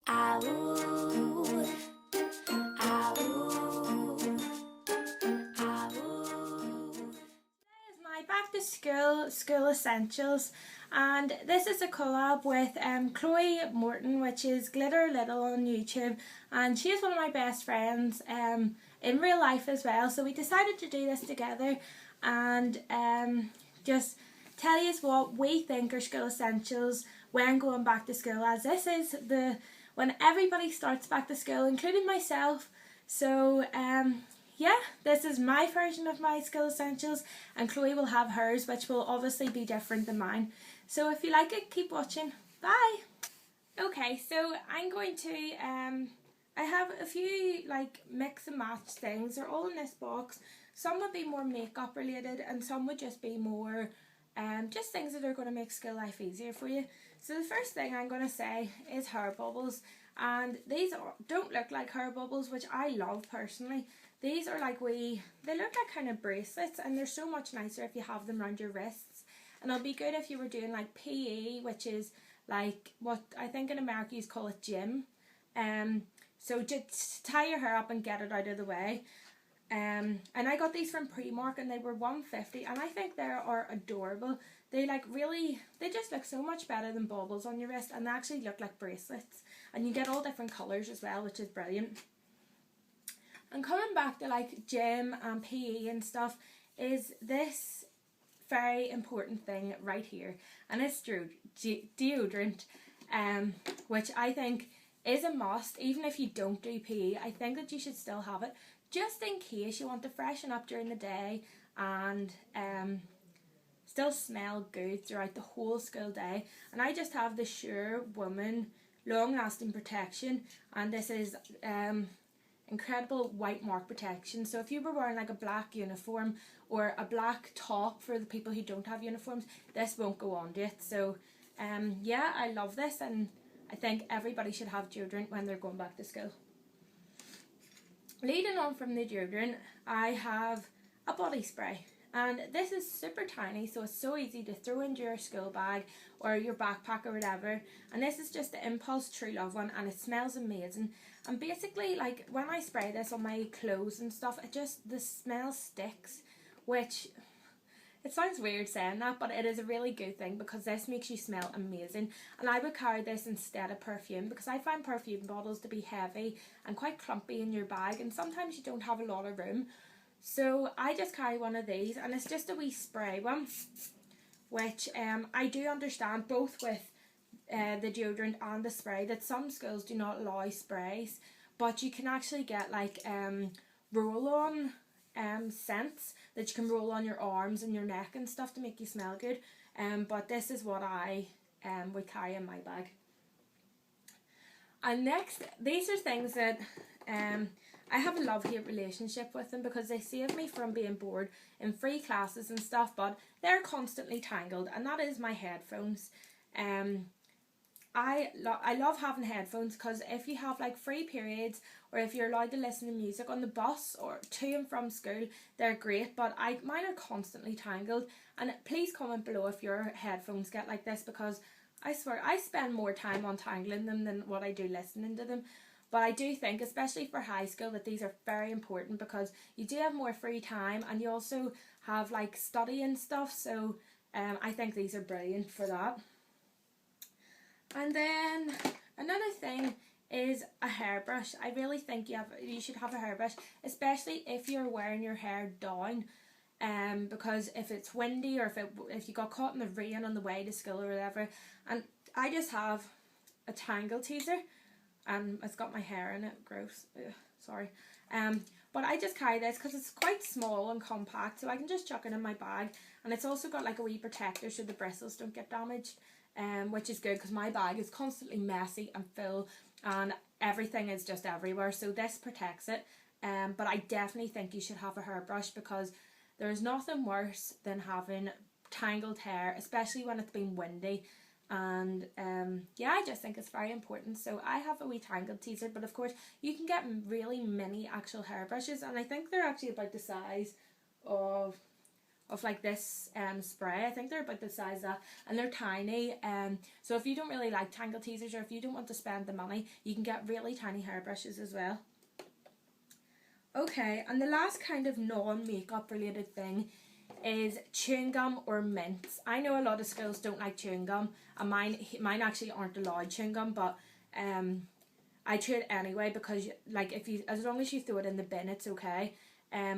Ow, ow, ow. This is my back to school essentials, and this is a collab with Chloe Morton, which is glitteralittle on YouTube, and she is one of my best friends in real life as well. So we decided to do this together and just tell you what we think are school essentials when going back to school, as this is when everybody starts back to school, including myself. So yeah, this is my version of my school essentials, and Chloe will have hers, which will obviously be different than mine. So if you like it, keep watching. Bye! Okay, so I'm going to, I have a few like mix and match things. They're all in this box. Some would be more makeup related and some would just be more just things that are going to make school life easier for you. So the first thing I'm going to say is hair bubbles, and these don't look like hair bubbles, which I love personally. These are like they look like kind of bracelets, and they're so much nicer if you have them around your wrists. And it'll be good if you were doing like PE, which is like what I think in America you call it gym. So just tie your hair up and get it out of the way. And I got these from Primark and they were $1.50, and I think they are adorable. They they just look so much better than baubles on your wrist, and they actually look like bracelets, and you get all different colours as well, which is brilliant. And coming back to like gym and PE and stuff, is this very important thing right here, and it's deodorant, which I think is a must. Even if you don't do PE, I think that you should still have it, just in case you want to freshen up during the day and still smell good throughout the whole school day. And I just have the Sure Woman Long Lasting Protection, and this is incredible white mark protection. So if you were wearing like a black uniform or a black top for the people who don't have uniforms, this won't go on to it. So yeah, I love this, and I think everybody should have deodorant when they're going back to school. Leading on from the deodorant, I have a body spray, and this is super tiny, so it's so easy to throw into your school bag or your backpack or whatever. And this is just the Impulse True Love one, and it smells amazing. And basically, like when I spray this on my clothes and stuff, the smell sticks, which it sounds weird saying that, but it is a really good thing because this makes you smell amazing. And I would carry this instead of perfume, because I find perfume bottles to be heavy and quite clumpy in your bag, and sometimes you don't have a lot of room. So I just carry one of these, and it's just a wee spray one, which I do understand both with the deodorant and the spray that some schools do not allow sprays, but you can actually get like roll-on scents that you can roll on your arms and your neck and stuff to make you smell good. But this is what I would carry in my bag. And next, these are things that I have a love-hate relationship with them, because they save me from being bored in free classes and stuff, but they're constantly tangled, and that is my headphones. I love having headphones, because if you have like free periods, or if you're allowed to listen to music on the bus or to and from school, they're great, but mine are constantly tangled. And please comment below if your headphones get like this, because I swear I spend more time untangling them than what I do listening to them. But I do think, especially for high school, that these are very important, because you do have more free time and you also have like study and stuff. So I think these are brilliant for that. And then another thing is a hairbrush. I really think you should have a hairbrush, especially if you're wearing your hair down, because if it's windy, or if you got caught in the rain on the way to school or whatever. And I just have a tangle teaser, and it's got my hair in it. Gross. Ugh, sorry. But I just carry this because it's quite small and compact, so I can just chuck it in my bag. And it's also got like a wee protector so the bristles don't get damaged. Which is good, because my bag is constantly messy and full and everything is just everywhere, so this protects it. But I definitely think you should have a hairbrush, because there's nothing worse than having tangled hair, especially when it's been windy. And yeah, I just think it's very important. So I have a wee tangle teaser, but of course you can get really mini actual hairbrushes, and I think they're actually about the size of of like this spray. I think they're about the size of that, and they're tiny. So if you don't really like tangle teasers, or if you don't want to spend the money, you can get really tiny hairbrushes as well. Okay, and the last kind of non-makeup related thing is chewing gum or mints. I know a lot of schools don't like chewing gum, and mine actually aren't allowed chewing gum, but I chew it anyway because like as long as you throw it in the bin, it's okay.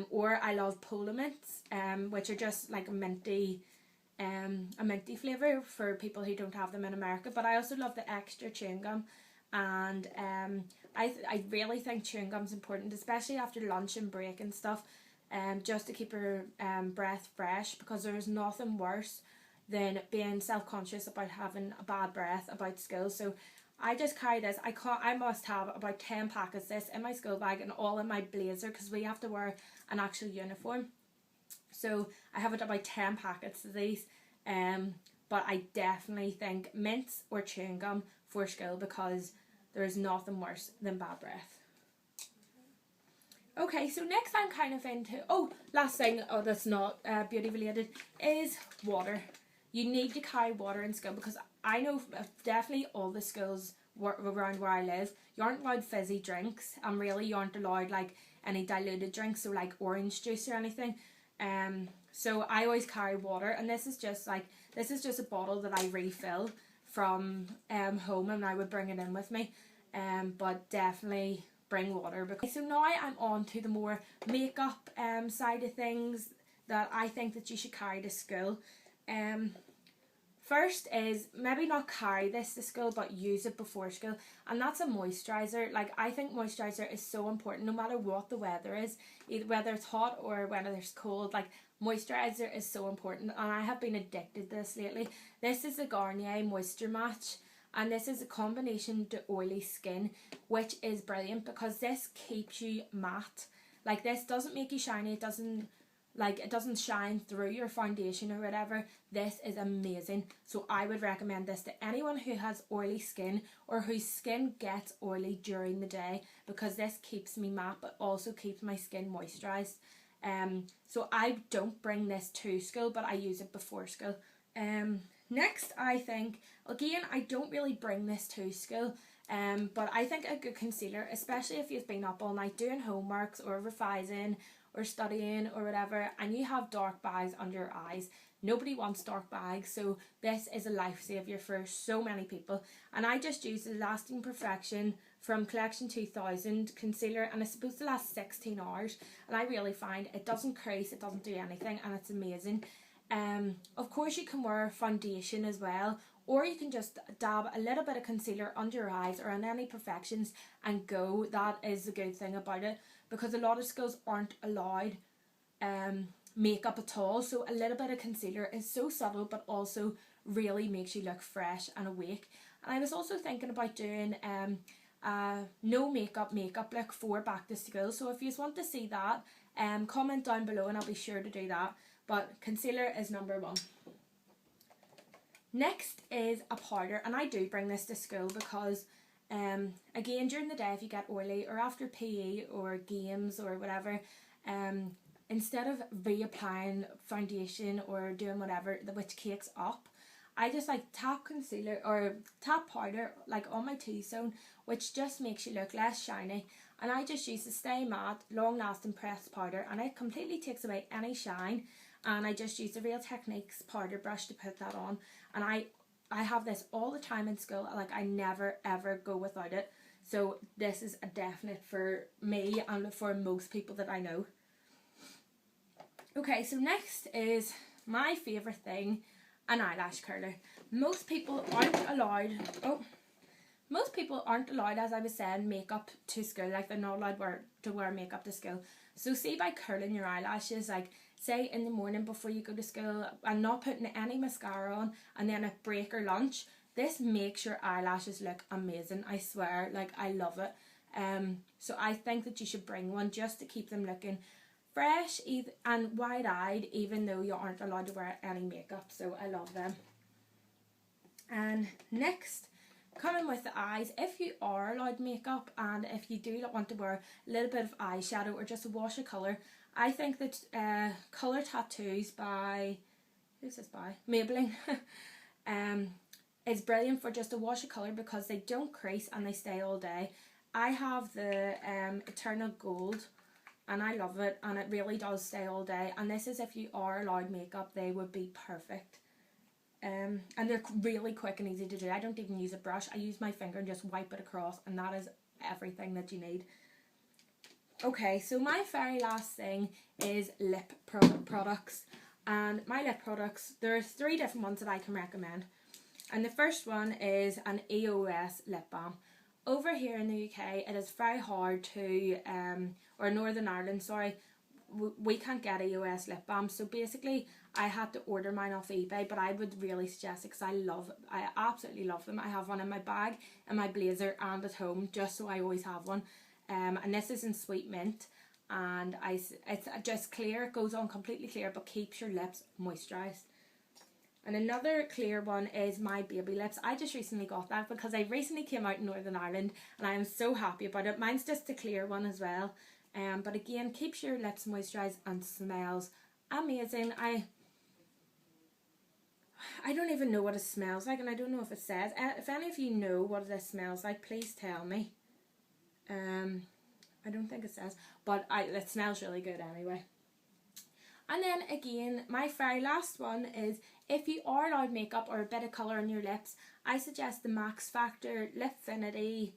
Or I love Polar mints, which are just like a minty flavour for people who don't have them in America. But I also love the extra chewing gum, and I really think chewing gum's important, especially after lunch and break and stuff, just to keep your breath fresh, because there's nothing worse than being self-conscious about having a bad breath about school. So I just carry this. I must have about 10 packets of this in my school bag and all in my blazer, because we have to wear an actual uniform. So I have about 10 packets of these. But I definitely think mints or chewing gum for school, because there's nothing worse than bad breath. Okay, so next I'm kind of into, last thing, that's not beauty related, is water. You need to carry water in school, because I know definitely all the schools around where I live, you aren't allowed fizzy drinks, and really you aren't allowed like any diluted drinks, so like orange juice or anything. So I always carry water, and this is just a bottle that I refill from home, and I would bring it in with me. But definitely bring water. Because so now I'm on to the more makeup side of things that I think that you should carry to school. First is maybe not carry this to school, but use it before school, and that's a moisturiser. Like, I think moisturiser is so important no matter what the weather is, either whether it's hot or whether it's cold. Like, moisturiser is so important, and I have been addicted to this lately. This is the Garnier Moisture Match, and this is a combination to oily skin, which is brilliant because this keeps you matte. Like, this doesn't make you shiny, it doesn't shine through your foundation or whatever. This is amazing. So I would recommend this to anyone who has oily skin or whose skin gets oily during the day, because this keeps me matte but also keeps my skin moisturised. So I don't bring this to school, but I use it before school. Next, I think, again, I don't really bring this to school, but I think a good concealer, especially if you've been up all night doing homeworks or revising or studying or whatever, and you have dark bags under your eyes. Nobody wants dark bags, so this is a lifesaver for so many people. And I just use the Lasting Perfection from Collection 2000 concealer, and it's supposed to last 16 hours, and I really find it doesn't crease, it doesn't do anything, and it's amazing. Of course you can wear foundation as well, or you can just dab a little bit of concealer under your eyes or on any perfections and go. That is the good thing about it, because a lot of schools aren't allowed makeup at all, so a little bit of concealer is so subtle but also really makes you look fresh and awake. And I was also thinking about doing no makeup look for back to school, so if you want to see that, comment down below and I'll be sure to do that. But concealer is number one. Next is a powder, and I do bring this to school because again, during the day if you get oily, or after PE or games or whatever, instead of reapplying foundation or doing whatever which cakes up, I just like tap concealer or tap powder like on my T-zone, which just makes you look less shiny. And I just use the Stay Matte Long Lasting Pressed powder, and it completely takes away any shine. And I just use the Real Techniques powder brush to put that on, and I have this all the time in school. Like, I never ever go without it. So this is a definite for me and for most people that I know. Okay, so next is my favourite thing, an eyelash curler. Most people aren't allowed, as I was saying, makeup to school. Like, they're not allowed to wear makeup to school. So see, by curling your eyelashes, like say in the morning before you go to school, and not putting any mascara on, and then at break or lunch, this makes your eyelashes look amazing. I swear, like, I love it. So I think that you should bring one just to keep them looking fresh and wide-eyed, even though you aren't allowed to wear any makeup. So I love them. And next, coming with the eyes, if you are allowed makeup and if you do want to wear a little bit of eyeshadow or just a wash of colour, I think that Colour Tattoos by, who's this by? Maybelline is brilliant for just a wash of colour because they don't crease and they stay all day. I have the Eternal Gold and I love it, and it really does stay all day, and this is if you are allowed makeup, they would be perfect. And they're really quick and easy to do. I don't even use a brush, I use my finger and just wipe it across, and that is everything that you need. Okay, so my very last thing is lip products, and my lip products, there's 3 different ones that I can recommend. And the first one is an EOS lip balm. Over here in the UK, it is very hard to, or Northern Ireland, sorry, we can't get EOS lip balm. So basically, I had to order mine off eBay, but I would really suggest it because I absolutely love them. I have one in my bag, in my blazer, and at home, just so I always have one. And this is in Sweet Mint, and it's just clear. It goes on completely clear, but keeps your lips moisturised. And another clear one is my Baby Lips. I just recently got that because I recently came out in Northern Ireland and I am so happy about it. Mine's just a clear one as well. But again, keeps your lips moisturised and smells amazing. I don't even know what it smells like, and I don't know if it says. If any of you know what this smells like, please tell me. I don't think it says, but it smells really good anyway. And then again, my very last one is, if you are allowed makeup or a bit of colour on your lips, I suggest the Max Factor Lipfinity,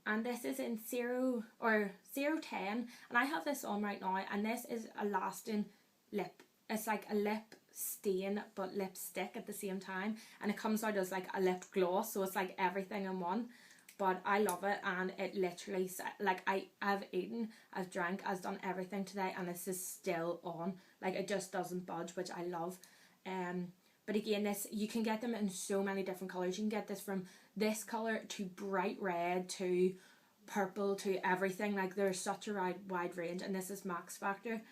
and this is in 0 or 010, and I have this on right now, and this is a lasting lip. It's like a lip stain but lipstick at the same time, and it comes out as like a lip gloss, so it's like everything in one. But I love it, and it literally, like, I've eaten, I've drank, I've done everything today, and this is still on. Like, it just doesn't budge, which I love. But again, this, you can get them in so many different colours. You can get this from this colour to bright red to purple to everything. Like, there's such a wide range, and this is Max Factor.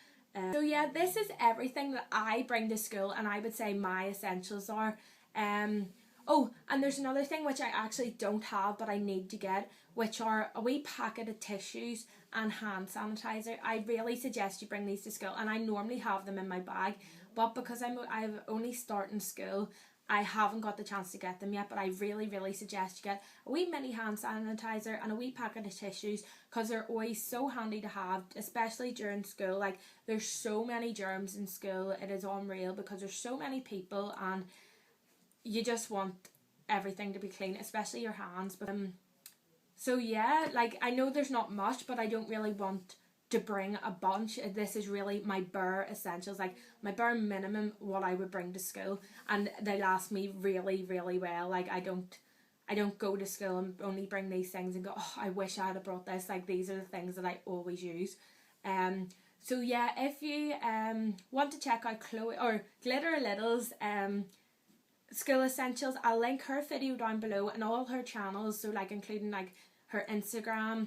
So yeah, this is everything that I bring to school, and I would say my essentials are. Oh, and there's another thing which I actually don't have but I need to get, which are a wee packet of tissues and hand sanitizer. I really suggest you bring these to school, and I normally have them in my bag, but because I've only started school, I haven't got the chance to get them yet. But I really suggest you get a wee mini hand sanitizer and a wee packet of tissues, because they're always so handy to have, especially during school. Like, there's so many germs in school, it is unreal, because there's so many people, and you just want everything to be clean, especially your hands. But so yeah, like, I know there's not much, but I don't really want to bring a bunch. This is really my bare essentials, like my bare minimum what I would bring to school, and they last me really well. Like, I don't go to school and only bring these things and go, oh, I wish I had brought this. Like, these are the things that I always use. So yeah, if you want to check out Chloe or glitteralittle's school essentials, I'll link her video down below and all her channels, so like including like her Instagram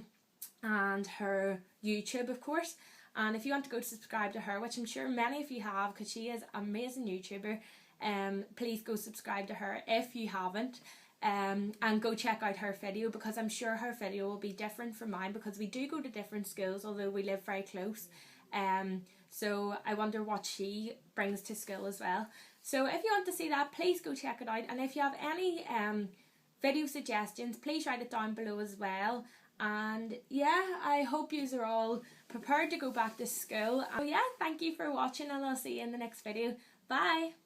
and her YouTube, of course. And if you want to go subscribe to her, which I'm sure many of you have because she is an amazing YouTuber, please go subscribe to her if you haven't, and go check out her video, because I'm sure her video will be different from mine, because we do go to different schools although we live very close. So I wonder what she brings to school as well. So if you want to see that, please go check it out. And if you have any video suggestions, please write it down below as well. And yeah, I hope you are all prepared to go back to school. So yeah, thank you for watching, and I'll see you in the next video. Bye!